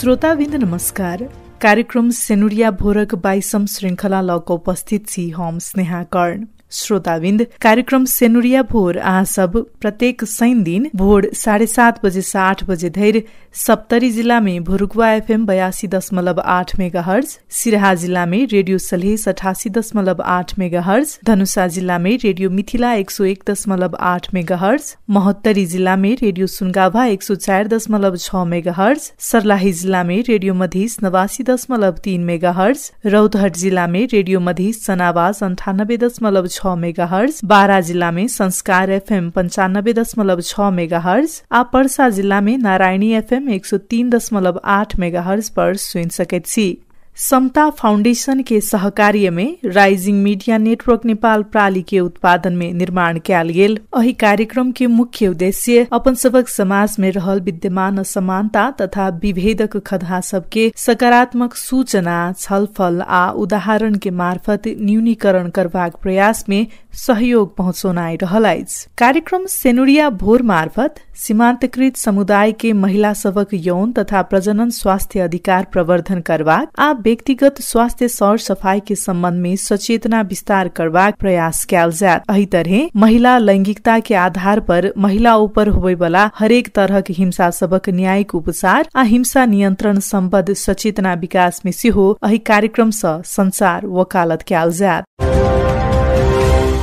श्रोताबिन्द नमस्कार। कार्यक्रम सेनुरिया भोरक 22 श्रृंखला लको उपस्थित छी हम स्नेहा कर्ण। श्रोताबिन्द कार्यक्रम सेनुरिया भोर आज सब प्रत्येक शनि दिन भोर 7:30 बजे से 8 बजे धैर सप्तरी जिला में भोरुकवा FM 82.8 मेगाहर्ज, सिराहा जिला में रेडियो सलहेस 88.8 मेगाहर्ज, धनुषा जिला में रेडियो मिथिला 101.8 मेगाहर्ज, महोत्तरी जिला में रेडियो सुनगाभा 104.6 मेगाहर्ज, सर्लाही जिला में रेडियो मधीस 89.3 मेगाहर्ज, रौतहट जिला में रेडियो मधीस सनावास 98.6 मेगाहर्ज, बारा जिला में संस्कार FM 95.6 मेगाहर्ज, आ पर्सा जिला में नारायणी FM 103.8 मेगाहर्ज पर सुन सकैत छी। समता फाउंडेशन के सहकार्य में राइजिंग मीडिया नेटवर्क नेपाल प्राली के उत्पादन में निर्माण कयल गेल एहि कार्यक्रम के मुख्य उद्देश्य अपन सबक समाज में रहल विद्यमान असमानता तथा विभेदक खदहा सबके सकारात्मक सूचना, छलफल आ उदाहरण के मार्फत न्यूनीकरण करबाक प्रयास में सहयोग पहुँचौनाइ रहल अछि। कार्यक्रम सेनुरिया भोर मार्फत सीमांतकृत समुदाय के महिला सबक यौन तथा प्रजनन स्वास्थ्य अधिकार प्रवर्धन करबाक आ व्यक्तिगत स्वास्थ्य सर सफाई के संबंध में सचेतना विस्तार करबाक प्रयास कयल जायत। एही तरह महिला लैंगिकता के आधार पर महिला ऊपर होबय वाला हरेक तरहक हिंसा सबक न्यायिक उपचार आ हिंसा नियंत्रण संबद्ध सचेतना विकास में सेहो एही कार्यक्रम सँ संचार वकालत कयल जायत।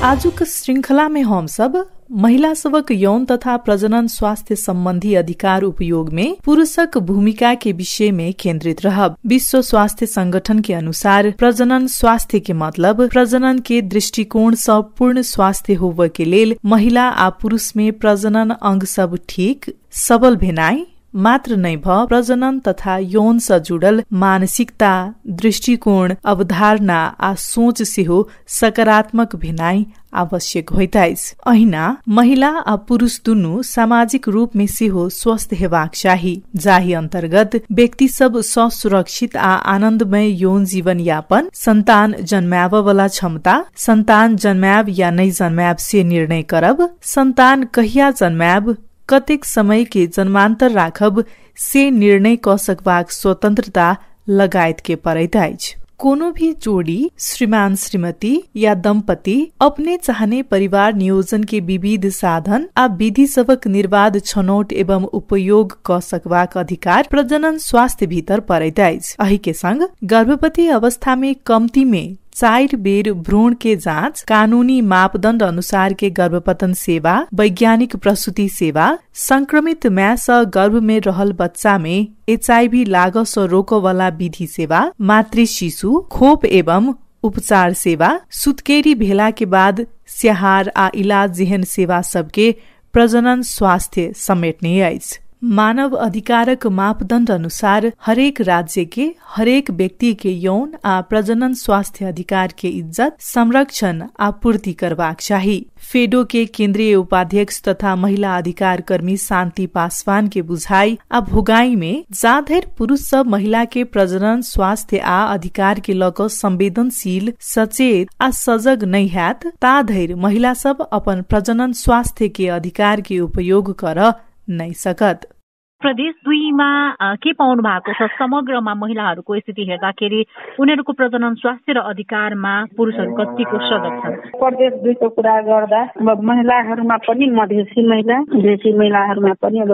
आजुक श्रृंखला में हम सब महिला सबक यौन तथा प्रजनन स्वास्थ्य संबंधी अधिकार उपयोग में पुरुषक भूमिका के विषय में केंद्रित रहब। विश्व स्वास्थ्य संगठन के अनुसार प्रजनन स्वास्थ्य के मतलब प्रजनन के दृष्टिकोण से पूर्ण स्वास्थ्य होबे के लेल महिला आ पुरुष में प्रजनन अंग सब ठीक सबल भेनाई मात्र नै भ प्रजनन तथा यौन से जुड़ल मानसिकता, दृष्टिकोण, अवधारणा आ सोच सेहो सकारात्मक भेनाई आवश्यक होइत अछि। अहिना महिला आ पुरुष दुनू सामाजिक रूप में सेहो स्वस्थ हेबाक चाही, जाहि अंतर्गत व्यक्ति सब सुरक्षित आ आनंदमय यौन जीवन यापन, संतान जन्माब वाला क्षमता, संतान जन्माब या नै जन्माब से निर्णय करब, संतान कहिया जन्माब, कतेक समय के जन्मांतर राखब से निर्णय क सकबाक स्वतंत्रता लगायत के परैत अछि। कोनो भी जोड़ी, श्रीमान श्रीमती या दंपति अपने चाहने परिवार नियोजन के विविध साधन आ विधि सबक निर्बाध छनौट एवं उपयोग क सकबाक अधिकार प्रजनन स्वास्थ्य भीतर परैत अछि। एही के संग गर्भवती अवस्था में कमती में 4 बेर भ्रूण के जांच, कानूनी मापदंड अनुसार के गर्भपतन सेवा, वैज्ञानिक प्रसूति सेवा, संक्रमित माय सँ गर्भ में रहल बच्चा में HIV लागस रोको वाला विधि सेवा, मातृ शिशु खोप एवं उपचार सेवा, सुत्केरी भेला के बाद स्याहार आ इलाज जेहन सेवा सबके प्रजनन स्वास्थ्य समेटने अछि। मानव अधिकारक मापदंड अनुसार हरेक राज्य के हरेक व्यक्ति के यौन आ प्रजनन स्वास्थ्य अधिकार के इज्जत, संरक्षण आ पूर्ति करबाक चाही। फेडो के केंद्रीय उपाध्यक्ष तथा महिला अधिकार कर्मी शांति पासवान के बुझाई आ भोगाई में जाधर पुरुष सब महिला के प्रजनन स्वास्थ्य आ अधिकार के लक संवेदनशील, सचेत आ सजग नै हैत, ताधर महिला सब अपन प्रजनन स्वास्थ्य के अधिकार के उपयोग कर नै सकत। प्रदेश 2 मा के पाउनु भएको छ? समग्रमा महिलाहरूको स्थिति हेर्दाखेरि उनीहरूको प्रजनन स्वास्थ्य र अधिकारमा पुरुषहरू कतिको सजग छन्? प्रदेश 2 को कुरा गर्दा महिलाहरूमा पनि मधेसी महिलाहरूमा पनि अब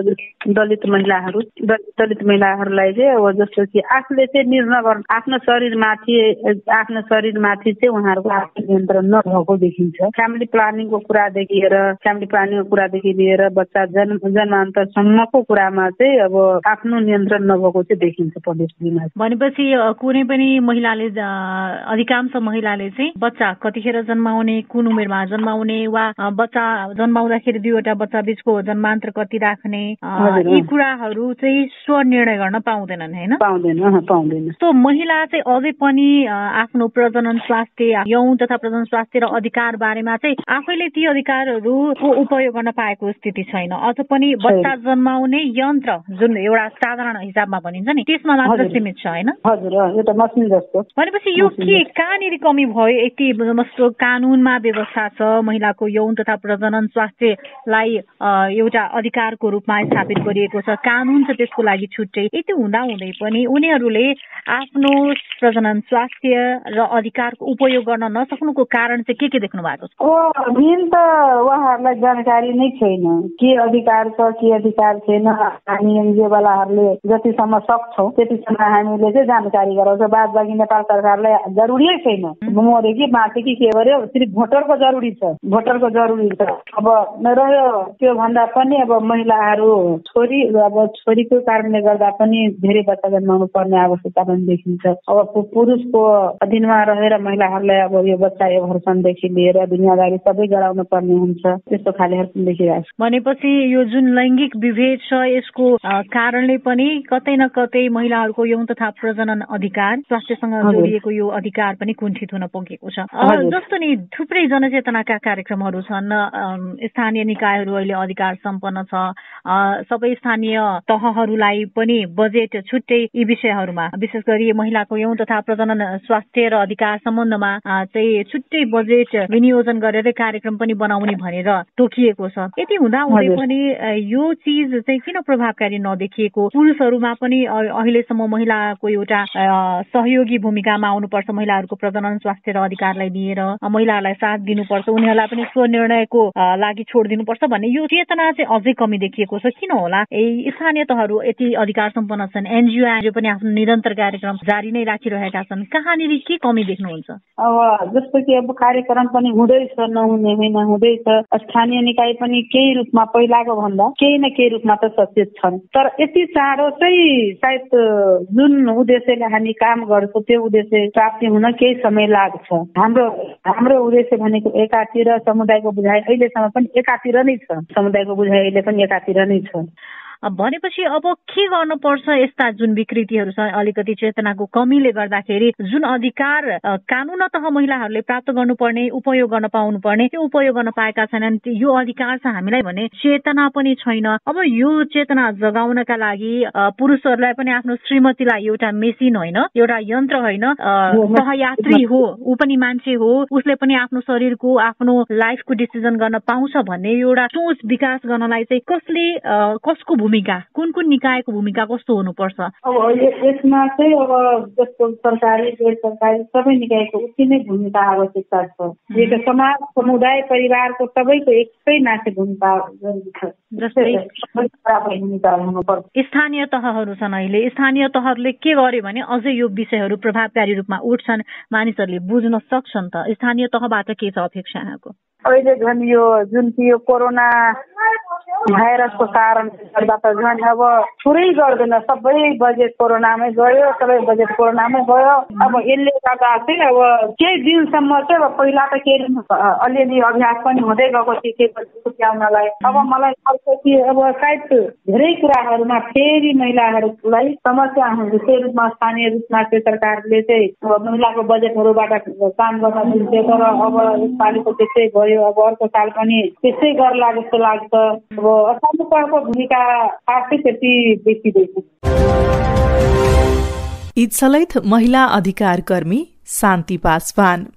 दलित महिलाहरूलाई चाहिँ अब जस्तो कि आफूले चाहिँ निर्णय गर्न आफ्नो शरीरमाथि चाहिँ उहाँहरूको आफ्नो नियन्त्रण नभएको देखिन्छ। फ्यामिली प्लानिङको कुरादेखि लिएर बच्चा जन्मान्तरसम्मको कुरामा चाहिँ अब आफ्नो नियन्त्रण नभएको चाहिँ देखिन्छ प्रदेश 2 मा। भनेपछि कुनै पनि महिलाले, अधिकांश महिलाले चाहिँ बच्चा कतिखेर जन्माउने, कुन उमेरमा जन्माउने वा बच्चा जन्माउँदाखेरि 2वटा बच्चा बीचको जन्मान्तर कति राख्ने, यी कुराहरू चाहिँ स्वनिर्णय गर्न पाउँदैनन्, हैन? पाउँदैन। सो महिला चाहिँ अझै पनि आफ्नो प्रजनन स्वास्थ्य, यौन तथा प्रजनन स्वास्थ्य र अधिकार बारेमा चाहिँ आफैले ती अधिकारहरूको उपयोग गर्न पाएको स्थिति छैन। अझ पनि बच्चा जन्माउने, यौन यन्त्र जुन एउटा साधारण हिसाबमा भनिन्छ नि त्यसमा मात्र सीमित छ हैन? हजुर, एउटा मसिन जस्तो। भनेपछि यो के कहाँनिर कमी भयो? यति कानूनमा व्यवस्था छ, महिलाको यौन तथा प्रजनन स्वास्थ्यलाई एउटा अधिकारको रूपमा स्थापित गरिएको छ, कानून छ त्यसको लागि छुट्टै। यति हुँदाहुँदै पनि उनीहरूले आफ्नो प्रजनन स्वास्थ्य र अधिकारको उपयोग गर्न नसक्नुको कारण चाहिँ के देख्नु भएको छ? मेन त उहाँहरूलाई जानकारी नै छैन के अधिकार छ के अधिकार छैन। हामी एनजिओवालाहरूले जतिसम्म सक्छौँ त्यतिसम्म हामीले चाहिँ जानकारी गराउँछ। बाद बाँकी नेपाल सरकारलाई जरुरी छैन मरे कि बाँचे कि के गर्यो, सिर्फ भोटरको जरुरी छ, भोटरको जरुरी छ। अब रह्यो त्यो भन्दा पनि अब महिलाहरू छोरीको कारणले गर्दा पनि धेरै बच्चा जन्माउनु पर्ने आवश्यकता पनि देखिन्छ। अब पुरुषको अधीनमा रहेर महिलाहरूलाई अब यो बच्चा एभर्सनदेखि लिएर दुनियादारी सबै गराउनु पर्ने हुन्छ, त्यस्तो खालेहरू पनि देखिरहेको छ। भनेपछि यो जुन लैङ्गिक विभेद छ यसको कारणले पनि कतै न कतै महिलाहरूको यौन तथा प्रजनन अधिकार, स्वास्थ्यसँग जोडिएको यो अधिकार पनि कुण्ठित हुन पुगेको छ। जस्तो नि थुप्रै जनचेतनाका कार्यक्रमहरू छन्, स्थानीय निकायहरू अहिले अधिकार सम्पन्न छ, सबै स्थानीय तहहरूलाई पनि बजेट छुट्टै यी विषयहरूमा विशेष गरी महिलाको यौन तथा प्रजनन स्वास्थ्य र अधिकार सम्बन्धमा चाहिँ छुट्टै बजेट विनियोजन गरेर कार्यक्रम पनि बनाउने भनेर तोकिएको छ। यति हुँदाहुँदै पनि यो चिज चाहिँ किन प्रभावकारी नदेखिएको? पुरुषहरूमा पनि अहिलेसम्म महिलाको एउटा सहयोगी भूमिकामा आउनुपर्छ, महिलाहरूको प्रजनन स्वास्थ्य र अधिकारलाई लिएर महिलाहरूलाई साथ दिनुपर्छ, उनीहरूलाई पनि स्वनिर्णयको लागि छोड दिनुपर्छ भन्ने यो चेतना चाहिँ अझै कमी देखिएको छ। किन होला? स्थानीय तहहरू यति अधिकार सम्पन्न छन्, एनजिओ पनि आफ्नो निरन्तर कार्यक्रम जारी नै राखिरहेका छन्, कहाँनिर के कमी देख्नुहुन्छ? अब जस्तो कि अब कार्यक्रम पनि हुँदैछ, नहुने होइन हुँदैछ। स्थानीय निकाय पनि केही रूपमा पहिलाको भन्दा केही न केही रूपमा त सचेत छन्, तर यति चाँडो चाहिँ सायद जुन उद्देश्यले हामी काम गर्छौँ त्यो उद्देश्य प्राप्ति हुन केही समय लाग्छ। हाम्रो उद्देश्य भनेको एकातिर समुदायको बुझाइ अहिलेसम्म पनि एकातिर नै छ, समुदायको बुझाइ अहिले पनि एकातिर नै छ। भनेपछि अब के गर्नुपर्छ? यस्ता जुन विकृतिहरू छ, अलिकति चेतनाको कमीले गर्दाखेरि जुन अधिकार कानूनतः महिलाहरूले प्राप्त गर्नुपर्ने, उपयोग गर्न पाउनुपर्ने त्यो उपयोग गर्न पाएका छैनन्, यो अधिकार छ हामीलाई भने चेतना पनि छैन। अब यो चेतना जगाउनका लागि पुरुषहरूलाई पनि आफ्नो श्रीमतीलाई एउटा मेसिन होइन, एउटा यन्त्र होइन, सहयात्री हो, ऊ पनि मान्छे हो, उसले पनि आफ्नो शरीरको आफ्नो लाइफको डिसिजन गर्न पाउँछ भन्ने एउटा सोच विकास गर्नलाई चाहिँ कसको भूमिका, कुन निकायको भूमिका कस्तो हुनुपर्छ? अब यसमा चाहिँ अब जस्तो सरकारी गैर सरकारी सबै निकायको उति नै भूमिका आवश्यकता छ। यो समाज, समुदाय, परिवारको सबैको एकै नाथे भूमिका छ। जस्तै स्थानीय तहहरू छन्, अहिले स्थानीय तहहरूले के गर्यो भने अझै यो विषयहरू प्रभावकारी रूपमा उठ्छन्, मानिसहरूले बुझ्न सक्छन्। त स्थानीय तहबाट के छ अपेक्षा यहाँको? अहिले झन् यो जुन कि यो कोरोना भाइरसको कारण गर्दा त झन् अब पुरै गर्दैन, सबै बजेट कोरोनामै गयो, सबै बजेट कोरोनामै गयो। अब यसले गर्दा चाहिँ अब केही दिनसम्म चाहिँ अब पहिला त केही अलिअलि अभ्यास पनि हुँदै गएको थियो छुट्याउनलाई। अब मलाई लाग्छ कि अब सायद धेरै कुराहरूमा फेरि महिलाहरूलाई समस्या हुन्छ, त्यही रूपमा स्थानीय रूपमा चाहिँ सरकारले चाहिँ महिलाको बजेटहरूबाट काम गर्न दिन्थ्यो, तर अब यसपालिको त्यस्तै गयो, अब अर्को साल पनि त्यस्तै गर्ला जस्तो लाग्छ। अब स्थानीय तहको भूमिका आफै त्यति देखिँदैन। इत्सलैथ महिला अधिकार कर्मी शान्ति पासवान।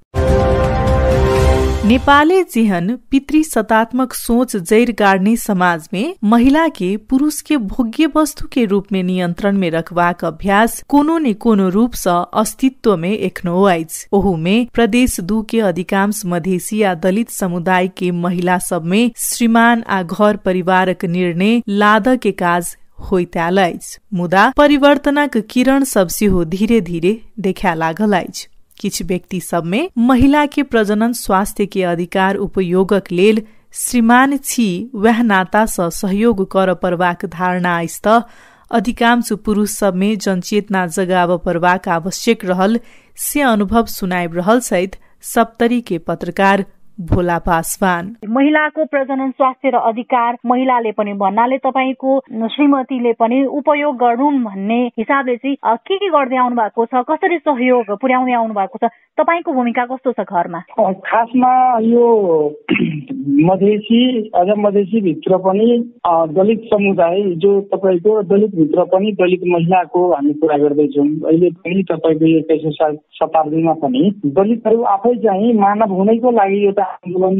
नेपाले जेहन पितृ सत्तात्मक सोच जैर गाड़ने समाज में महिला के पुरुष के भोग्य वस्तु के रूप में नियंत्रण में रखवाक अभ्यास कोनो ने कोनो रूप से अस्तित्व में एखनो आइज। ओहू में प्रदेश 2 के अधिकांश मधेसी या दलित समुदाय के महिला सब में श्रीमान आ घर परिवारक निर्णय लाद के काज होइतालाइज। मुदा परिवर्तनक किरण सबसे हो धीरे धीरे देखा लागलाइज। किछ व्यक्ति सब में महिला के प्रजनन स्वास्थ्य के अधिकार उपयोगक लेल श्रीमान छी वह नाता स सहयोग कर परवाक धारणा आइस्त अधिकांश पुरुष सब में जनचेतना जगाव परवाक आवश्यक रहल से अनुभव सुनाइब रहल सहित सप्तरी के पत्रकार भोला पासवान। महिलाको प्रजनन स्वास्थ्य र अधिकार महिलाले पनि भन्नाले तपाईको श्रीमतीले पनि उपयोग गरौँ भन्ने हिसाबले चाहिँ के गर्दै आउनु भएको छ, कसरी सहयोग पुर्याउँदै आउनु भएको छ, तपाईको भूमिका कस्तो छ घरमा? खासमा यो मधेसी भित्र पनि दलित समुदाय जो तपाईको दलित भित्र पनि दलित महिलाको हामी कुरा गर्दैछौँ। अहिले पनि तपाईको 21औं शताब्दीमा पनि दलितहरू आफै चाहिँ मानव हुनेको लागि एउटा आन्दोलन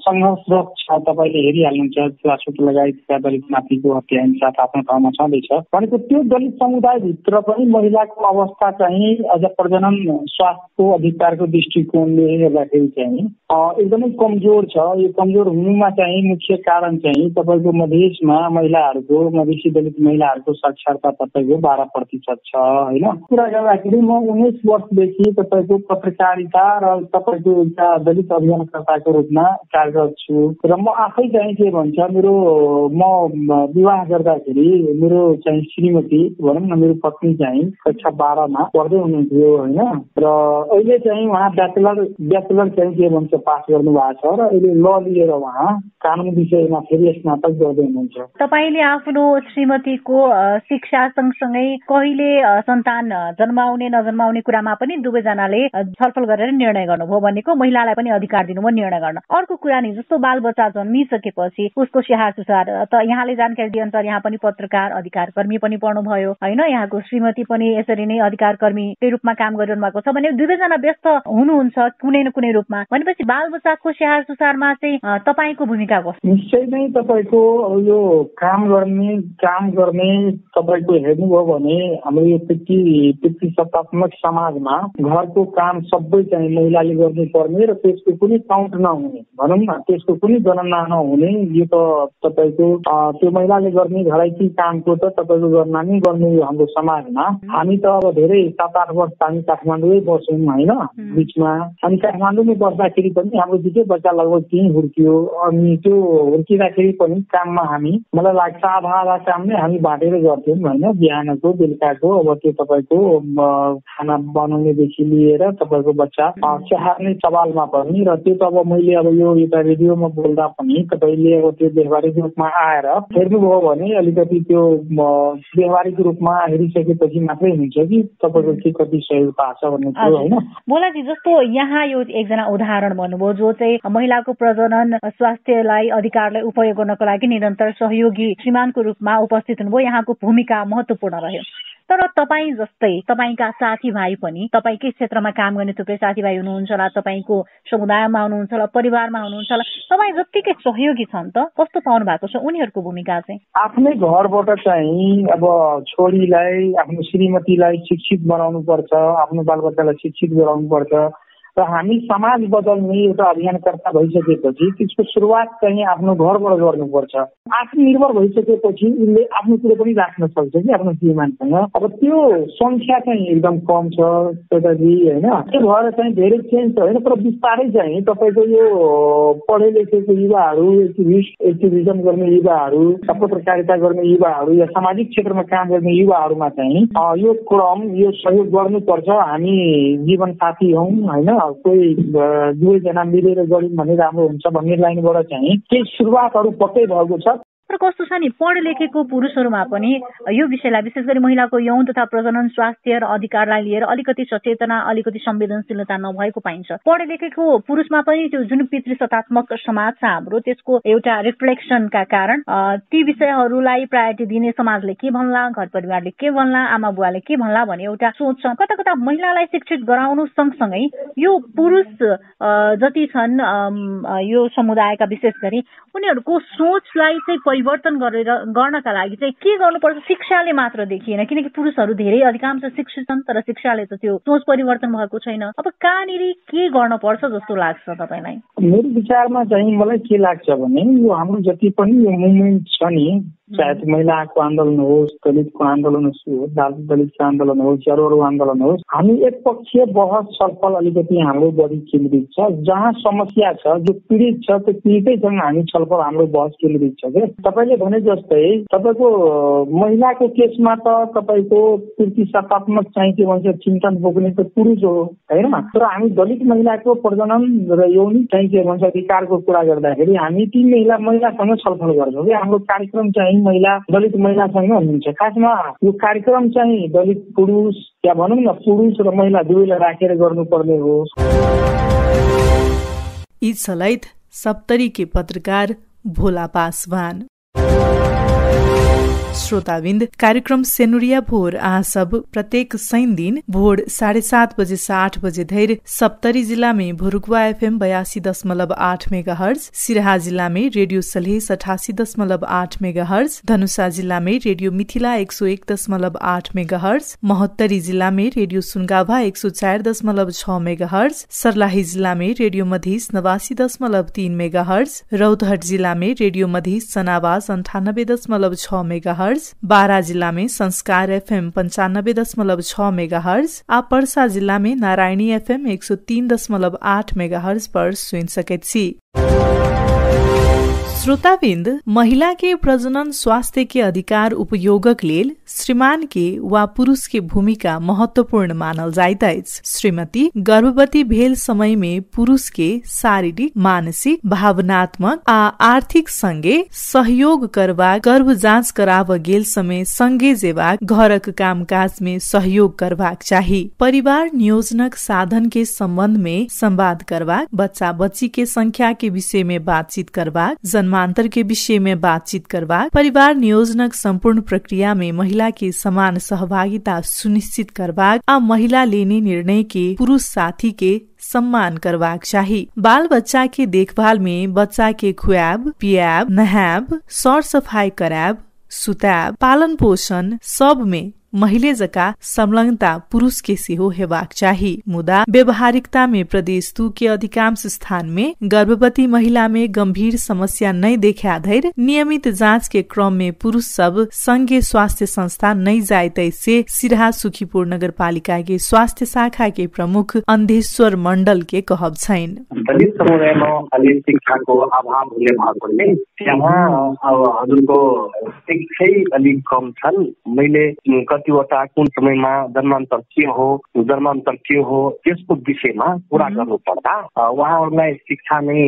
संघर्षरत छ। तपाईले हेरिहाल्नुहुन्छ छुवाछुत लगायतका दलित माथिको हत्या हिंसा आफ्नो ठाउँमा छँदैछ भनेको त्यो दलित समुदाय भित्र पनि महिलाको अवस्था चाहिँ अझ प्रजनन स्वास्थ्यको अधिकारको दृष्टिकोणले हेर्दाखेरि चाहिँ एकदमै कमजोर छ। यो कमजोर हुनुमा चाहिँ मुख्य कारण चाहिँ तपाईको मधेसमा महिलाहरूको मधेसी दलित महिलाहरूको साक्षरता तपाईँको 12% छ होइन। कुरा गर्दाखेरि म 19 वर्षदेखि तपाईँको पत्रकारिता र तपाईँको एउटा दलित अभियानकर्ताको रूपमा कार्यरत छु र म आफै चाहिँ के भन्छ म विवाह गर्दाखेरि मेरो चाहिँ श्रीमती भनौँ न मेरो पत्नी चाहिँ कक्षा 12 मा पढ्दै हुनुहुन्थ्यो होइन र अहिले चाहिँ उहाँ ब्याचलर चाहिँ के भन्छ पास गर्नु भएको छ र अहिले ल लिएर उहाँ कानुन विषयमा फेरि स्नातक गर्दै हुनुहुन्छ। तपाईले आफ्नो श्रीमतीको शिक्षा सँगसँगै कहिले सन्तान जन्माउने नजन्माउने कुरामा पनि दुवैजनाले छलफल गरेर निर्णय गर्नुभयो भनेको महिलालाई पनि अधिकार दिनुभयो निर्णय गर्न। अर्को कुरा नि जस्तो बाल बच्चा जन्मिसकेपछि उसको स्याहार सुसार त यहाँले जानकारी दिए अनुसार यहाँ पनि पत्रकार अधिकार कर्मी पनि पढ्नुभयो होइन, यहाँको श्रीमती पनि यसरी नै अधिकार कर्मीकै रूपमा काम गरिरहनु भएको छ भने दुवैजना व्यस्त हुनुहुन्छ कुनै न कुनै रूपमा भनेपछि बाल बच्चाको स्याहार सुसारमा चाहिँ तपाईको भूमिका कस्तो? निश्चय नै तपाईको यो काम गर्ने तपाईको हेर्नुभयो भने हाम्रो यो पितृसत्तात्मक समाजमा घरको काम सबै चाहिँ महिलाले गर्नुपर्ने र त्यसको कुनै काउन्ट नहुने भनौँ न त्यसको कुनै गणना नहुने यो त तपाईँको त्यो महिलाले गर्ने घरैकी कामको त तपाईँको गणना नै गर्ने हाम्रो समाजमा। हामी त अब धेरै 7-8 वर्ष हामी काठमाडौँमै बस्यौँ होइन बिचमा अनि काठमाडौँमै बस्दाखेरि पनि हाम्रो दुईटै बच्चा लगभग त्यहीँ हुर्कियो अनि त्यो हुर्किँदाखेरि पनि काममा मलाई लाग्छ आधा काम नै हामी बाँडेर गर्थ्यौँ होइन। बिहानको बेलुकाको अब त्यो तपाईँको खाना बनाउनेदेखि लिएर तपाईँको बच्चा स्याहार्ने सवालमा पनि र त्यो त अब मैले अब यो एउटा रेडियोमा बोल्दा पनि तपाईँले अब त्यो व्यवहारिक रूपमा आएर हेर्नुभयो भने अलिकति त्यो व्यवहारिक रूपमा हेरिसकेपछि मात्रै हुन्छ कि तपाईँको के कति सहयोग पाछ भन्ने कुरो होइन। बोलाजी जस्तो यहाँ यो एकजना उदाहरण भन्नुभयो जो चाहिँ महिलाको प्रजनन स्वास्थ्यलाई अधिकारलाई उपयोग गर्नको लागि निरन्तर सहयोगी श्रीमानको रूपमा उपस्थित हुनुभयो, यहाँको भूमिका महत्वपूर्ण रह्यो। तर तपाईँ जस्तै तपाईँका साथीभाइ पनि तपाईँकै क्षेत्रमा काम गर्ने थुप्रै साथीभाइ हुनुहुन्छ होला, तपाईँको समुदायमा हुनुहुन्छ होला, परिवारमा हुनुहुन्छ होला, तपाईँ जत्तिकै सहयोगी छन् त कस्तो पाउनु भएको छ उनीहरूको भूमिका चाहिँ? आफ्नै घरबाट चाहिँ अब छोरीलाई आफ्नो श्रीमतीलाई शिक्षित बनाउनु पर्छ, आफ्नो बालबच्चालाई शिक्षित गराउनु पर्छ र हामी समाज बदल्ने एउटा अभियानकर्ता भइसकेपछि त्यसको सुरुवात चाहिँ आफ्नो घरबाट गर्नुपर्छ। आत्मनिर्भर भइसकेपछि उसले आफ्नो कुरो पनि राख्न सक्छ कि आफ्नो श्रीमानसँग। अब त्यो संख्या चाहिँ एकदम कम छ दादाजी होइन। त्यो भएर चाहिँ धेरै चेन्ज छ होइन, तर बिस्तारै चाहिँ तपाईँको यो पढे लेखेको युवाहरू एक्टिभिजम गर्ने युवाहरू पत्रकारिता गर्ने युवाहरू या सामाजिक क्षेत्रमा काम गर्ने युवाहरूमा चाहिँ यो क्रम यो सहयोग गर्नुपर्छ। हामी जीवन साथी हौँ होइन, कोही दुवैजना मिलेर गऱ्यौँ भने राम्रो हुन्छ भन्ने लाइनबाट चाहिँ केही सुरुवातहरू पक्कै भएको छ। तर कस्तो छ नि पढे लेखेको पुरुषहरूमा पनि यो विषयलाई विशेष गरी महिलाको यौन तथा प्रजनन स्वास्थ्य र अधिकारलाई लिएर अलिकति सचेतना अलिकति संवेदनशीलता नभएको पाइन्छ। पढे लेखेको पुरुषमा पनि त्यो जुन पितृसत्तात्मक समाज छ हाम्रो त्यसको एउटा रिफ्लेक्सनका कारण ती विषयहरूलाई प्रायोरिटी दिने समाजले के भन्ला, घर परिवारले के भन्ला, आमा बुवाले के भन्ला भन्ने एउटा सोच छ। कता कता महिलालाई शिक्षित गराउनु सँगसँगै यो पुरुष जति छन् यो समुदायका विशेष गरी उनीहरूको सोचलाई चाहिँ परिवर्तन गर्नका लागि चाहिँ के गर्नुपर्छ? शिक्षाले मात्र देखिएन, किनकि पुरुषहरू धेरै अधिकांश शिक्षित छन् तर शिक्षाले त त्यो सोच परिवर्तन भएको छैन। अब कहाँनिर के गर्नुपर्छ जस्तो लाग्छ तपाईँलाई? मेरो विचारमा चाहिँ मलाई के लाग्छ भने यो हाम्रो जति पनि यो मुभमेन्ट छ नि चाहे महिलाको आन्दोलन होस्, दलितको आन्दोलन होस्, दलितको आन्दोलन होस्, अरू आन्दोलन होस्, हामी एकपक्षीय बहस छलफल अलिकति हाम्रो बढी केन्द्रित छ। जहाँ समस्या छ, जो पीडित छ, त्यो पीडितैसँग हामी छलफल हाम्रो बहस केन्द्रित छ के। तपाईँले भने जस्तै तपाईँको महिलाको केसमा त तपाईँको प्रतिशतात्मक चाहिँ के भन्छ चिन्तन बोक्ने त पुरुष हो हैन। तर हामी दलित महिलाको प्रजनन र यौन चाहिँ के भन्छ अधिकारको कुरा गर्दाखेरि हामी ती महिलासँग छलफल गर्छौँ कि हाम्रो कार्यक्रम चाहिँ दलित महिलासँग हुनुहुन्छ। खासमा यो कार्यक्रम चाहिँ दलित पुरुष या भनौँ न पुरुष र महिला दुवैलाई राखेर गर्नुपर्ने हो। यी सहित सप्तरी के पत्रकार भोला पासवान। श्रोताबिन्द, कार्यक्रम सेनुरिया भोर आज सब प्रत्येक शनि दिन भोर 7:30 बजे से 8 बजे धरि सप्तरी जिला में भोरुकवा FM 82.8 मेगाहर्ज, सिराहा जिला में रेडियो सलहेस 88.8 मेगाहर्ज, धनुषा जिला में रेडियो मिथिला 101.8 मेगाहर्ज, महोत्तरी जिला में रेडियो सुनगाभा 104.6 मेगाहर्ज, सर्लाही जिला में रेडियो मधीस 89.3 मेगाहर्ज, रौतहट जिला में रेडियो मधीस सनावास 98.6 मेगाहर्ज, बारा जिला में संस्कार FM 95.6 मेगाहर्ज, आ पर्सा जिला में नारायणी FM 103.8 मेगाहर्ज पर सुन सकैत छी। श्रोताबिन्द, महिला के प्रजनन स्वास्थ्य के अधिकार उपयोगक लेल श्रीमान के वा पुरुष के भूमिका महत्वपूर्ण मानल जाइत अछि। श्रीमती गर्भवती भेल समय में पुरुष के शारीरिक, मानसिक, भावनात्मक आ आर्थिक संगे सहयोग करबा, गर्भ जाँच कराब गेल समय संगे जेबाक, घरक कामकाज में सहयोग करबाक चाही। परिवार नियोजनक साधन के संबंध में संवाद करबाक, बच्चा बच्ची के संख्या के विषय में बातचीत करबाक, जन्मांतर के विषय में बातचीत करबाक, परिवार नियोजनक संपूर्ण प्रक्रिया में महिला के समान सहभागिता सुनिश्चित करबाक आ महिला लेने निर्णय के पुरुष साथी के सम्मान करबाक चाही। बाल बच्चा के देखभाल में बच्चा के खुआब, पियाब, नहाब, सर सफाई कराब, सुताब, पालन पोषण सब में महिले जका संलग्नता पुरुष के सेहो हेबाक चाही। मुदा व्यवहारिकता में प्रदेश 2 के अधिकांश स्थान में गर्भवती महिला में गंभीर समस्या नहीं देखा धैर नियमित जांच के क्रम में पुरुष सब संघीय स्वास्थ्य संस्था नहीं जाए से सिराहा सुखीपुर नगरपालिका के स्वास्थ्य शाखा के प्रमुख अन्धेश्वर मण्डल के कहब छैन। दलित समुदायमा अलि शिक्षाको अभाव हुने भएकोले त्यहाँ हजुरको शिक्षै अलिक कम छन्। मैले कतिवटा कुन समयमा जन्मान्तर के हो त्यसको विषयमा कुरा गर्नु पर्दा उहाँहरूलाई शिक्षा नै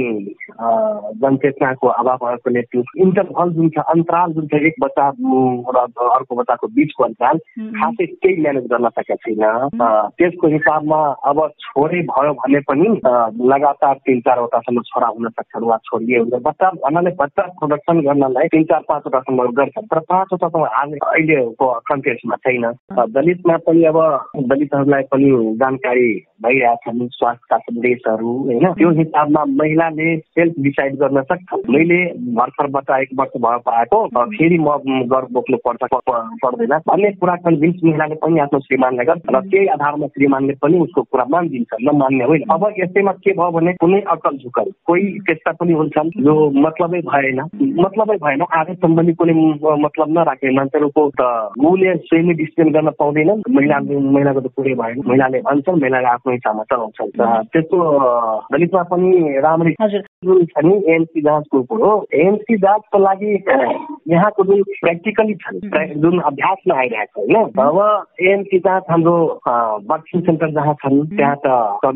जनचेतनाको अभाव भएकोले त्यो इन्टरभल जुन छ, अन्तराल जुन छ, एक बच्चा र अर्को बच्चाको बीचको अन्तराल खासै केही म्यानेज गर्न सकेका छैन। त्यसको हिसाबमा अब छोरै भयो भने पनि लगातार 3-4वटासम्म छोरा हुन सक्छन् वा छोरी हुन्छ। बच्चा भन्नाले बच्चा प्रोडक्सन गर्नलाई 3-4-5वटासम्म गर्छन्, तर 5वटासम्म अहिलेको कन्टेक्स्टमा छैन। दलितमा पनि अब दलितहरूलाई पनि जानकारी भइरहेछन् स्वास्थ्यका सन्देशहरू हैन। त्यो हिसाबमा महिलाले सेल्फ डिसाइड गर्न सक्छन्। मैले भर्खर बच्चा 1 वर्ष भयो पाएको, फेरि म गर्भ बोक्नु पर्दैन भन्ने कुरा कन्भिन्स महिलाले पनि आफ्नो श्रीमानलाई गर्छ र त्यही आधारमा श्रीमानले पनि उसको कुरा मानिदिन्छ, नमान्ने होइन। अब यसैमा के भयो भने कुनै अकल झुकल कोही त्यस्ता पनि हुन्छन् जो मतलबै भएन आगे सम्बन्धी कुनै मतलब नराख्ने मान्छेहरूको त उले स्वयं डिसिजन गर्न पाउँदैनन्। महिलाको त पुरै भएन, महिलाले भन्छन्, महिलाले आफ्नो हिसाबमा चलाउँछन्। त्यस्तो दलितमा पनि राम्ररी जुन छ नि एएनसी जाँचको कुरो, एएनसी जाँचको लागि यहाँको जुन प्र्याक्टिकली छन्, जुन अभ्यासमा आइरहेको होइन। अब एएनसी जाँच हाम्रो भ्याक्सिन सेन्टर जहाँ छन् त्यहाँ त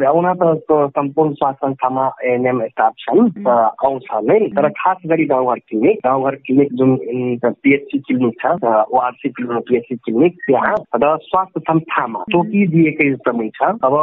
आउन त सम्पूर्ण स्वास्थ्य संस्थामा एएनएम स्टाफ छन्, आउँछ नै। तर खास गरी गाउँघर क्लिनिक जुन पिएचसी क्लिनिक छ, ओआरसी क्लिनिक, पिएचसी क्लिनिक, त्यहाँ र स्वास्थ्य संस्थामा तोकिदिएकै समय छ। अब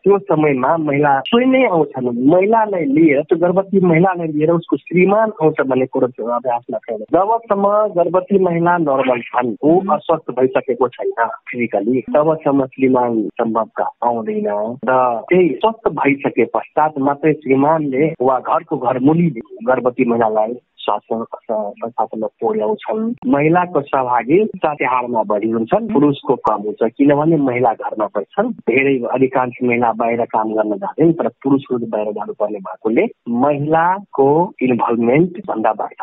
त्यो समयमा महिला स्वयं आउँछन्, महिलालाई लिएर, त्यो गर्भवती महिलालाई लिएर उसको श्रीमान आउँछ भन्ने कुरो अभ्यासमा छैन। जबसम्म गर्भवती महिला नर्मल छन्, ऊ अस्वस्थ भइसकेको छैन फिजिकली, तबसम्म श्रीमान सम्भवका आउँदैन। र त्यही स्वस्थ भइसके पश्चात मात्रै श्रीमानले वा घरको घरमुलीले गर्भवती महिलालाई स्वास्थ्य संस्थामा पुर्याउँछन्। महिलाको सहभागिता तिहारमा बढी हुन्छन्, पुरुषको कम हुन्छ, किनभने महिला घरमा बस्छन्। धेरै अधिकांश महिला बाहिर काम गर्न जान्छन्, तर पुरुषहरू बाहिर जानुपर्ने भएकोले महिलाको इन्भल्भमेन्ट भन्दा बढ्छ।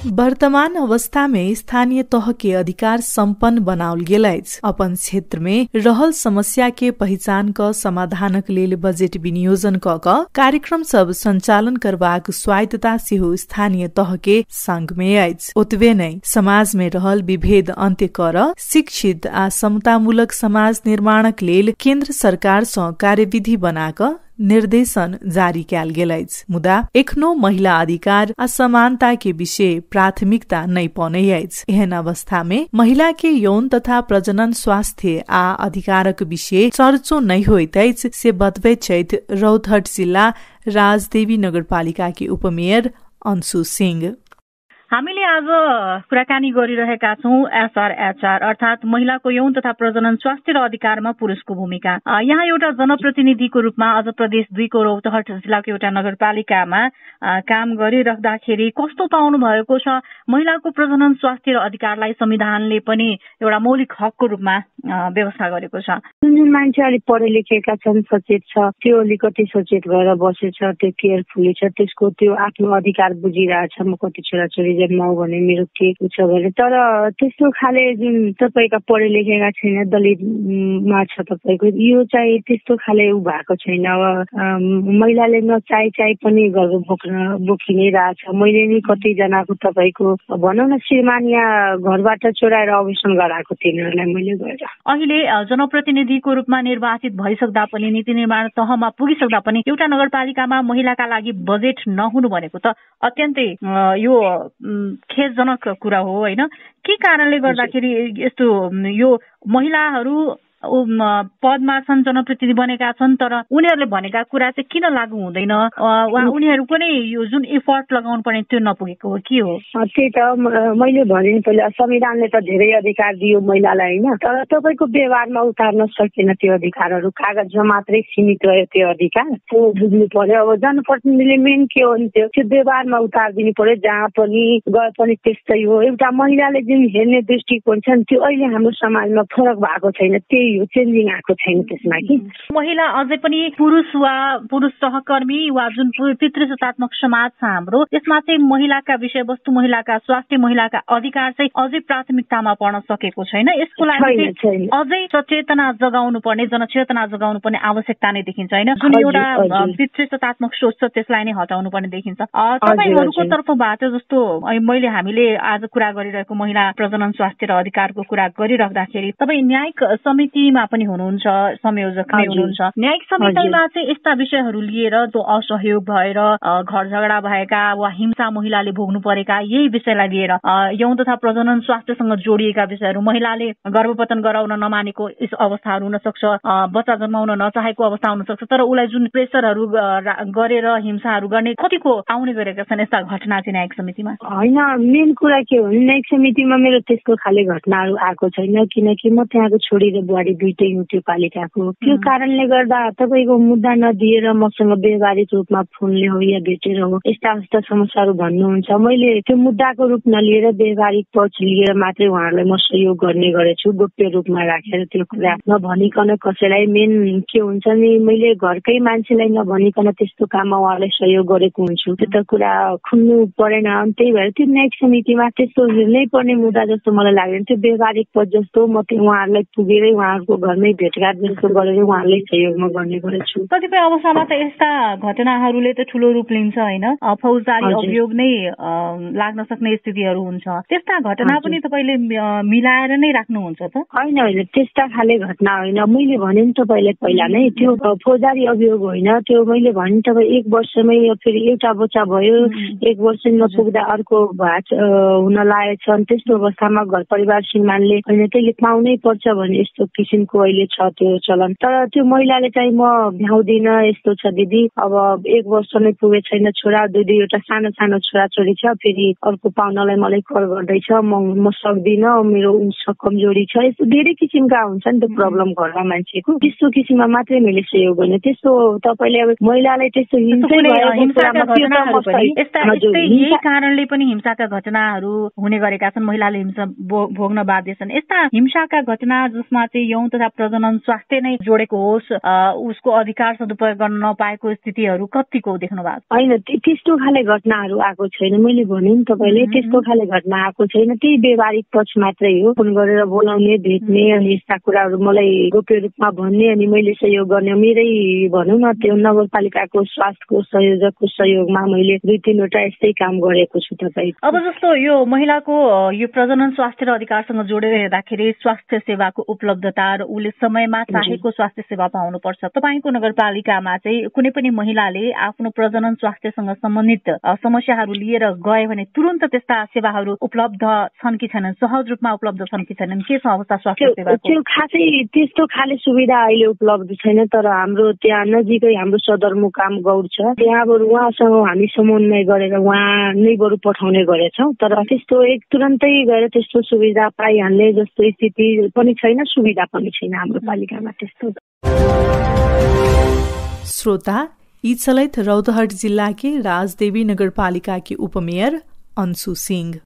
वर्तमान अवस्था में स्थानीय तह के अधिकार संपन्न बनाउल गेल अछि। अपन क्षेत्र में रहल समस्या के पहचान क समाधानक लेल बजेट विनियोजन क कार्यक्रम सब संचालन करबाक स्वायत्तता सेहो स्थानीय तह के संग में अछि। ओतबे नै समाज में रहल विभेद अन्त्य कर शिक्षित आ समतामूलक समाज निर्माणक लेल केन्द्र सरकार सँ कार्यविधि बनाक निर्देशन जारी कयल गेल अछि। मुदा एखनो महिला अधिकार आ समानता के विषय प्राथमिकता नै पनै अछि। एहन अवस्था में महिला के यौन तथा प्रजनन स्वास्थ्य आ अधिकारक विषय चर्चो नै होइत अछि से बतबैत छथि रौतहट जिल्ला राजदेवी नगरपालिका के उपमेयर अंशु सिंह। हामीले आज कुराकानी गरिरहेका छौं एसआरएचआर अर्थात महिलाको यौन तथा प्रजनन स्वास्थ्य र अधिकारमा पुरुषको भूमिका। यहाँ एउटा जनप्रतिनिधिको रूपमा अझ प्रदेश 2 को रौतहट जिल्लाको एउटा नगरपालिकामा काम गरिराख्दाखेरि कस्तो पाउनु भएको छ? महिलाको प्रजनन स्वास्थ्य र अधिकारलाई संविधानले पनि एउटा मौलिक हकको रूपमा व्यवस्था गरेको छ। जुन मान्छे अलिक पढे लेखेका छन्, सचेत छ, त्यो अलिकति सचेत भएर बसेछ, त्यो केयरफुली छ, त्यसको त्यो आफ्नो अधिकार बुझिरहेछ। म कति छोराछोरी जन्माऊ भने मेरो के छ भने, तर त्यस्तो खाले जुन तपाईका पढे लेखेका छैन, दलितमा छ तपाईको, यो चाहिँ त्यस्तो खाले उ भएको छैन। महिलाले नचाहि पनि गर्भ बोकिनै रहेछ। मैले नि कतिजनाको तपाईको भनौँ न श्रीमान या घरबाट चोराएर अभिसन गराएको तिनीहरूलाई मैले गएर। अहिले जनप्रतिनिधिको रूपमा निर्वाचित भइसक्दा पनि, नीति निर्माण तहमा पुगिसक्दा पनि एउटा नगरपालिकामा महिलाका लागि बजेट नहुनु भनेको त अत्यन्तै यो खेदजनक कुरा हो होइन? के कारणले गर्दाखेरि यस्तो यो महिलाहरू पदमा छन्, जनप्रतिनिधि बनेका छन्, तर उनीहरूले भनेका कुरा चाहिँ किन लागू हुँदैन? वा उनीहरूको नै यो जुन एफर्ट लगाउनु पर्ने त्यो नपुगेको हो के हो? त्यही त मैले भने पहिले संविधानले त धेरै अधिकार दियो महिलालाई होइन, तर तपाईँको व्यवहारमा उतार्न सकेन त्यो अधिकारहरू। कागजमा मात्रै सीमित रह्यो त्यो अधिकार। त्यो बुझ्नु पर्यो। अब जनप्रतिनिधिले मेन के हो त्यो व्यवहारमा उतारिदिनु पर्यो। जहाँ पनि गए पनि त्यस्तै हो। एउटा महिलाले जुन हेर्ने दृष्टिकोण छ त्यो अहिले हाम्रो समाजमा फरक भएको छैन। त्यही हो, चेन्जिङ आएको छैन त्यसमा कि महिला अझै पनि पुरुष सहकर्मी वा जुन पितृसत्तात्मक समाज छ हाम्रो, त्यसमा चाहिँ महिलाका विषयवस्तु, महिलाका स्वास्थ्य, महिलाका अधिकार चाहिँ अझै प्राथमिकतामा पर्न सकेको छैन। यसको लागि अझै सचेतना जगाउनु पर्ने, जनचेतना जगाउनु पर्ने आवश्यकता नै देखिन्छ होइन? जुन एउटा पितृसत्तात्मक सोच छ त्यसलाई नै हटाउनु पर्ने देखिन्छ। तपाईहरूको तर्फबाट जस्तो हामीले आज कुरा गरिरहेको महिला प्रजनन स्वास्थ्य र अधिकारको कुरा गरिराख्दाखेरि तपाईँ न्यायिक समितिमा पनि हुनुहुन्छ, संयोजक नै हुनुहुन्छ। न्यायिक समितिमा चाहिँ यस्ता विषयहरू लिएर जो असहयोग भएर घर झगडा भएका वा हिंसा महिलाले भोग्नु परेका यही विषयलाई लिएर यौन तथा प्रजनन स्वास्थ्यसँग जोडिएका विषयहरू, महिलाले गर्भपतन गराउन नमानेको अवस्थाहरू हुन सक्छ, बच्चा जन्माउन नचाहेको अवस्था हुन सक्छ, तर उसलाई जुन प्रेसरहरू गरेर हिंसाहरू गर्ने कतिको आउने गरेका छन् यस्ता घटना चाहिँ न्यायिक समितिमा? होइन, मेन कुरा के हो भने न्यायिक समितिमा मेरो त्यस्तो खाले घटनाहरू आएको छैन, किनकि म त्यहाँको छोरी र बुहारी दुइटै हुँ त्यो पालिकाको। त्यो कारणले गर्दा तपाईँको मुद्दा नदिएर मसँग व्यवहारिक रूपमा फोनले हो या भेटेर हो यस्ता समस्याहरू भन्नुहुन्छ। मैले त्यो मुद्दाको रूप नलिएर व्यवहारिक पक्ष लिएर मात्रै उहाँहरूलाई म सहयोग गर्ने गरेछु, गोप्य रूपमा राखेर त्यो कुरा नभनिकन कसैलाई। मेन के हुन्छ नि, मैले घरकै मान्छेलाई नभनिकन त्यस्तो काममा उहाँलाई सहयोग गरेको हुन्छु। त्यो त कुरा खुल्नु परेन। त्यही भएर त्यो न्यायिक समितिमा त्यस्तो हेर्नै पर्ने मुद्दा जस्तो मलाई लाग्दैन। त्यो व्यवहारिक पक्ष जस्तो म उहाँहरूलाई पुगेरै उहाँहरूको घरमै भेटघाट जस्तो गरेर उहाँहरूलाई सहयोगमा गर्ने गरेछु। कतिपय अवस्थामा त यस्ता घटनाहरूले त ठुलो रूप लिन्छ होइन? फौजदारी अभियोग नै लाग्न सक्ने स्थितिहरू हुन्छ। त्यस्ता घटना पनि तपाईँले मिलाएर नै राख्नुहुन्छ त? होइन, त्यस्ता खाले घटना होइन। मैले भने नि तपाईँलाई पहिला नै त्यो फौजदारी अभियोग होइन। त्यो मैले भने तपाईँ 1 वर्षमै फेरि एउटा बच्चा भयो, 1 वर्ष नपुग्दा अर्को हुन लागेछ। त्यस्तो अवस्थामा घर परिवार श्रीमानले होइन त्यसले पाउनै पर्छ भने यस्तो किसिमको अहिले छ त्यो चलन। तर त्यो महिलाले चाहिँ म भ्याउँदिन यस्तो छ दिदी, अब 1 वर्ष नै पुगे छैन, छोरा दुईवटा सानो सानो छोराछोरी छ, फेरि अर्को पाउनलाई मलाई कल गर्दैछ, म सक्दिनँ, मेरो कमजोरी छ। यस्तो धेरै किसिमका हुन्छ नि त प्रब्लम घरमा मान्छेको। त्यस्तो किसिममा मात्रै मैले सहयोग गर्ने। त्यस्तो तपाईँले अब महिलालाई त्यस्तो यही कारणले पनि हिंसाका घटनाहरू हुने गरेका छन्, महिलाले हिंसा भोग्न बाध्य छन्। यस्ता हिंसाका घटना जसमा चाहिँ यौन तथा प्रजनन स्वास्थ्य नै जोडेको होस्, उसको अधिकार सदुपयोग गर्न नपाएको स्थितिहरू कतिको देख्नु भएको? होइन, त्यस्तो खाले घटनाहरू आएको छैन। मैले भने नि तपाईँले त्यस्तो खाले घटना आएको छैन। त्यही व्यवहारिक पक्ष मात्रै हो, फोन गरेर बोलाउने, भेट्ने अनि यस्ता कुराहरू मलाई गोप्य रूपमा भन्ने अनि मैले सहयोग गर्ने। मेरै भनौँ न त्यो नगरपालिकाको स्वास्थ्यको संयोजकको सहयोगमा मैले 2-3 वटा यस्तै काम गरेको छु। तपाईँ अब जस्तो यो महिलाको यो प्रजनन स्वास्थ्य र अधिकारसँग जोडेर हेर्दाखेरि स्वास्थ्य सेवाको उपलब्धता र उसले समयमा चाहेको स्वास्थ्य सेवा पाउनुपर्छ। तपाईँको नगरपालिकामा चाहिँ कुनै पनि महिलाले आफ्नो प्रजनन स्वास्थ्यसँग सम्बन्धित समस्याहरू लिएर गए भने तुरन्त त्यस्ता सेवाहरू उपलब्ध छन् कि छैनन्, सहज रूपमा उपलब्ध छन् कि छैनन्, के छ अवस्था स्वास्थ्य सेवाको? त्यो खासै त्यस्तो खाले सुविधा अहिले उपलब्ध छैन, तर हाम्रो त्यहाँ नजिकै हाम्रो सदरमुकाम गौड छ, त्यहाँ उहाँसँग हामी समन्वय गरेर उहाँ नै बरु पठाउने गरेछौँ। तर त्यस्तो एक तुरन्तै गएर त्यस्तो सुविधा पाइहाल्ने जस्तो स्थिति पनि छैन, सुविधा पनि छैन हाम्रो पालिकामा त्यस्तो। श्रोता, यी चलैत रौतहट जिल्ला के राजदेवी नगरपालिका की उपमेयर अंशु सिंह।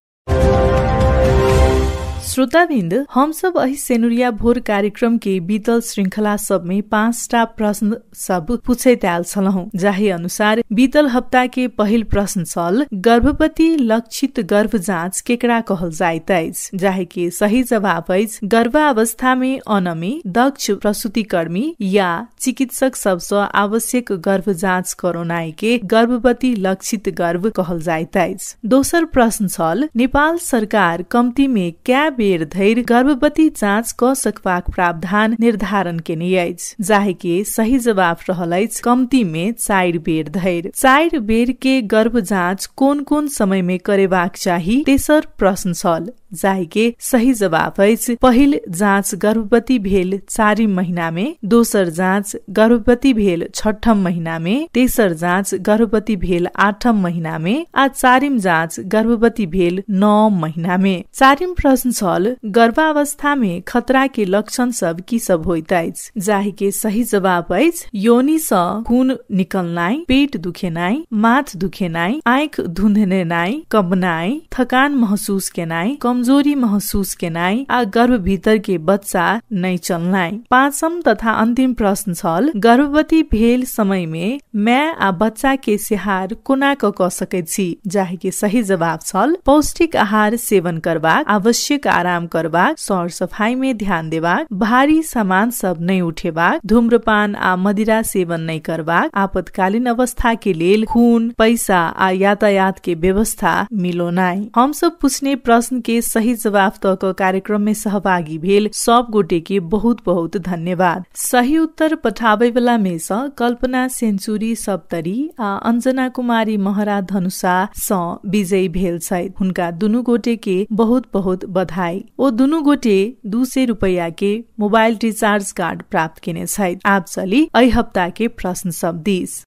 श्रोताबिंद, हम सब अहि सेनुरिया भोर कार्यक्रम के बीतल श्रृंखला सब में 5टा प्रश्न सब पूछे त्याल छलहु, जाहे अनुसार बीतल हप्ता के पहिल प्रश्न छल गर्भवती लक्षित गर्भ जाँच केकरा कहल जाइत अछि, जाहे के सही जवाब अछि गर्भावस्था में अनमी दक्ष प्रसूति कर्मी या चिकित्सक सबसे आवश्यक गर्भ जाँच करोनाई के गर्भवती लक्षित गर्भ कहल जाइत अछि। दोसर प्रश्न छल नेपाल सरकार कम्ती में क्या बेर धैर गर्भवती जाँच क सकबाक प्रावधान निर्धारण केने अछि, जाहे के सही जवाब रहल अछि कम्ती में 4 बेर धैर। 4 बेर के गर्भ जाँच कोन कोन समय में करेबाक चाही। तेसर प्रश्न छल, जाहे के सही जवाब अछि पहिल जाँच गर्भवती भेल 4 महीना में, दोसर जाँच गर्भवती भेल 6 महीना में, तेसर जाँच गर्भवती भेल 8 महीना में आ 4 जाँच गर्भवती भेल 9 महीना में। 4 प्रश्न छल गर्भावस्था में खतरा के लक्षण सब की सब होइत अछि, जाहे के सही जवाब अछि योनि सँ खून निकलनाई, पेट दुखेनाई, माथ दुखेनाई, आँख धुंधनेनाई, कम्बनाई, थकान महसूस केनाई, कमजोरी महसूस केनाई आ गर्भ भीतर के बच्चा नै चलनाई। 5म तथा अंतिम प्रश्न छल गर्भवती भेल समय में माय आ बच्चा के स्याहार कोना क सकैत छी, जाहे के सही जवाब छल पौष्टिक आहार सेवन करबाक, आवश्यक आराम करबाक, सर सफाई में ध्यान देबाक, भारी सामान सब नै उठेबाक, धूम्रपान आ मदिरा सेवन नै करबाक, आपातकालीन अवस्था के लेल खून, पैसा आ यातायात के व्यवस्था मिलोनाई। हम सब पूछने प्रश्न के सही जवाब तक कार्यक्रम में सहभागी भेल सब गोटे के बहुत बहुत धन्यवाद। सही उत्तर पठावे वाला में स कल्पना सेंचुरी सप्तरी आ अंजना कुमारी महरा धनुषा स विजयी भेल छथि। हुनका दुनू गोटे के बहुत बहुत बधाई। ओ दुनू गोटे 200 रुपया के मोबाइल रिचार्ज कार्ड प्राप्त केने छथि। आप चली एहि हप्ता के प्रश्न सब दिस।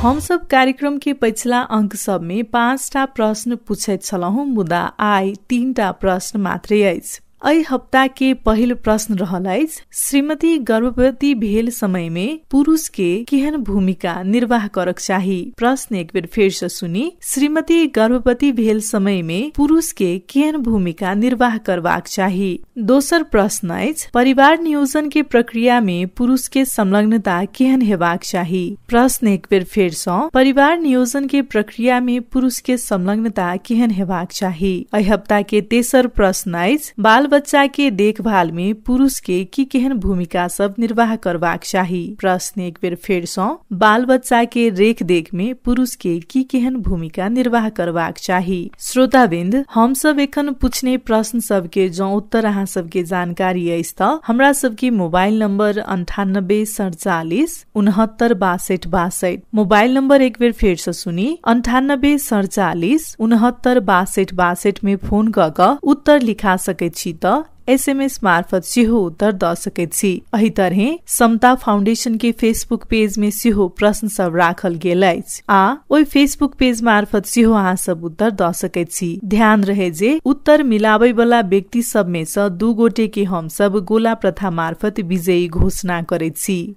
हम सब कार्यक्रम के पिछला अंक सब में 5टा प्रश्न पूछैत छलहुं, मुदा आइ 3टा प्रश्न मात्रै अछि। एहि हप्ता के पहिल प्रश्न रहल अछि श्रीमती गर्भवती भेल समय में पुरुष के केहन भूमिका निर्वाह करक चाही। प्रश्न एक बेर फेर से सुनी, श्रीमती गर्भवती भेल समय में पुरुष के केहन भूमिका निर्वाह करबाक चाही। दोसर प्रश्न अछि परिवार नियोजन के प्रक्रिया में पुरुष के संलग्नता केहन हेबाक चाही। प्रश्न एक बेर फेर से परिवार नियोजन के प्रक्रिया में पुरुष के संलग्नता केहन हेबाक चाही। एहि हप्ता के तेसर प्रश्न अछि बाल बच्चा के देखभाल में पुरुष के की केहन भूमिका सब निर्वाह करबाक चाही। प्रश्न एक बेर फेर से बाल बच्चा के रेख देख में पुरुष के की केहन भूमिका निर्वाह करबाक चाही। श्रोताबिंद, हम सब एखन पूछने प्रश्न सब के जो उत्तर अहाँ सब के जानकारी अछि त हमरा सब के मोबाइल नंबर 98 47 69 62 62। मोबाइल नंबर एक बेर फेर से सुनी 98 47 69 62 62 में फोन क उत्तर लिखा सकैत छी त SMS मार्फत सेहो उत्तर द सकैत छी। एही तरहे समता फाउंडेशन के फेसबुक पेज में सेहो प्रश्न सब राखल गेल अछि आ ओहि फेसबुक पेज मार्फत सेहो अहाँ सब उत्तर द सकैत छी। ध्यान रहे जे उत्तर मिलाबै वाला व्यक्ति सब में से 2 गोटे के हम सब गोला प्रथा मार्फत विजयी घोषणा करैत छी।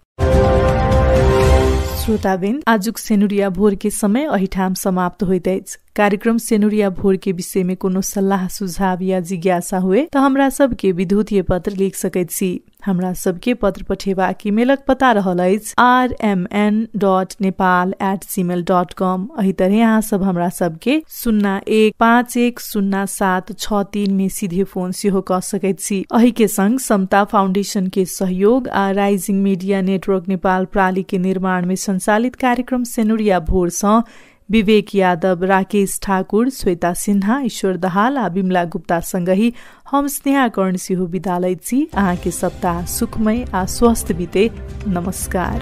श्रोताबिन आजुक सेनुरिया भोर के समय अहिठाम समाप्त होइदैछ। कार्यक्रम सेनुरिया भोर के विषय में कोनो सल्लाह सुझाव या जिज्ञासा हुए तो हमरा सबके विद्युतीय पत्र लिख सकैत छी। हमरा सबके पत्र पठेबाक ईमेलक पता रहल अछि rmn.nepal@gmail.com। एही तरह अहाँ सब हमरा सबके 01510763 में सीधे फोन सेहो क सकैत छी। एही के संग समता फाउंडेशन के सहयोग आ राइजिंग मीडिया नेटवर्क नेपाल प्राली के निर्माण में संचालित कार्यक्रम सेनुरिया भोर सँ विवेक यादव, राकेश ठाकुर, श्वेता सिन्हा, ईश्वर दहाल आ बिमला गुप्ता सँगही हम स्नेहा कर्ण सिंह विदा लैत छी। अहाँ के सप्ताह सुखमय आ स्वस्थ बीते। नमस्कार।